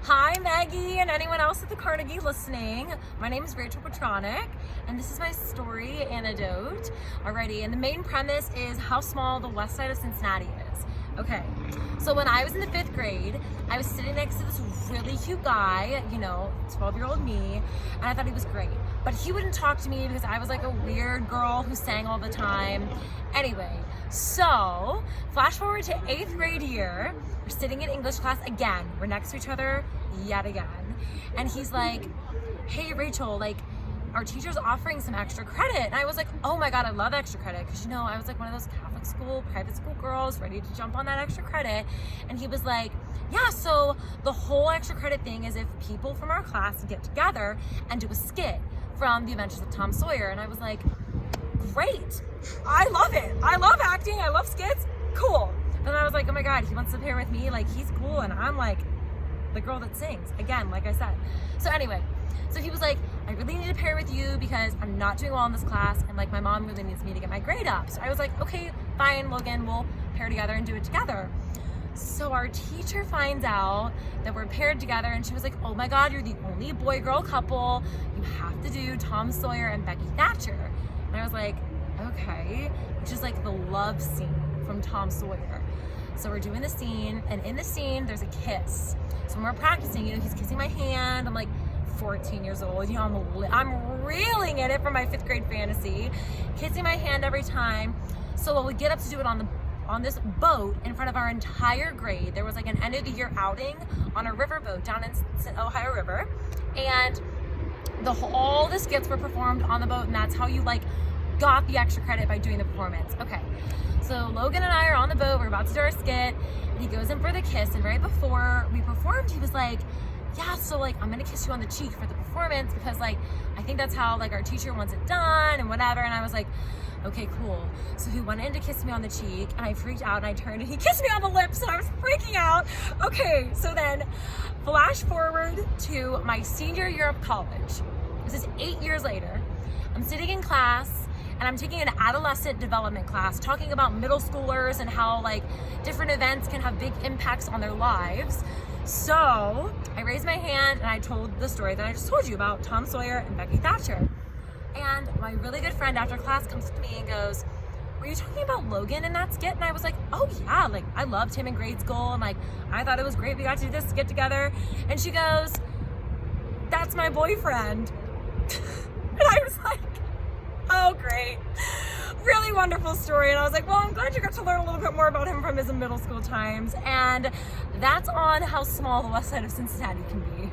Hi Maggie and anyone else at the Carnegie listening. My name is Rachel Petronic and this is my story, Anecdote. Alrighty, and the main premise is how small the west side of Cincinnati is. Okay, so when I was in the 5th grade, I was sitting next to this really cute guy, 12-year-old me, and I thought he was great. But he wouldn't talk to me because I was like a weird girl who sang all the time. Anyway, so flash forward to 8th grade year, we're sitting in English class again. We're next to each other yet again. And he's like, hey Rachel, like our teacher's offering some extra credit. And I was like, oh my God, I love extra credit. Cause I was like one of those Catholic school, private school girls ready to jump on that extra credit. And he was like, yeah, so the whole extra credit thing is if people from our class get together and do a skit from The Adventures of Tom Sawyer. And I was like, great, I love it. I love acting, I love skits, cool. Then I was like, oh my God, he wants to pair with me, like he's cool. And I'm like the girl that sings, again, like I said. So anyway, so he was like, I really need to pair with you because I'm not doing well in this class and like my mom really needs me to get my grade up. So I was like, okay, fine, Logan, we'll pair together and do it together. So our teacher finds out that we're paired together and she was like, oh my God, you're the only boy-girl couple. You have to do Tom Sawyer and Becky Thatcher. And I was like, okay, which is like the love scene from Tom Sawyer. So we're doing the scene, and in the scene, there's a kiss. So when we're practicing, he's kissing my hand. I'm like 14 years old, I'm reeling in it from my 5th grade fantasy, kissing my hand every time. So we get up to do it on this boat in front of our entire grade. There was like an end of the year outing on a riverboat down in Ohio River, and all the skits were performed on the boat, and that's how you like got the extra credit by doing the performance. Okay, so Logan and I are on the boat, we're about to do our skit, and he goes in for the kiss, and right before we performed, he was like, yeah, so like I'm gonna kiss you on the cheek for the performance because like I think that's how like our teacher wants it done and whatever. And I was like, okay, cool. So he went in to kiss me on the cheek and I freaked out and I turned and he kissed me on the lips and I was freaking out. Okay, so then flash forward to my senior year of college. This is 8 years later. I'm sitting in class and I'm taking an adolescent development class talking about middle schoolers and how like different events can have big impacts on their lives. So I raised my hand and I told the story that I just told you about Tom Sawyer and Becky Thatcher. And my really good friend after class comes to me and goes, were you talking about Logan in that skit? And I was like, oh yeah, like I loved him in grade school and like I thought it was great we got to do this skit together. And she goes, that's my boyfriend. And I was like, oh great, really wonderful story. And I was like, well, I'm glad you got to learn a little bit more about him from his middle school times. And that's on how small the west side of Cincinnati can be.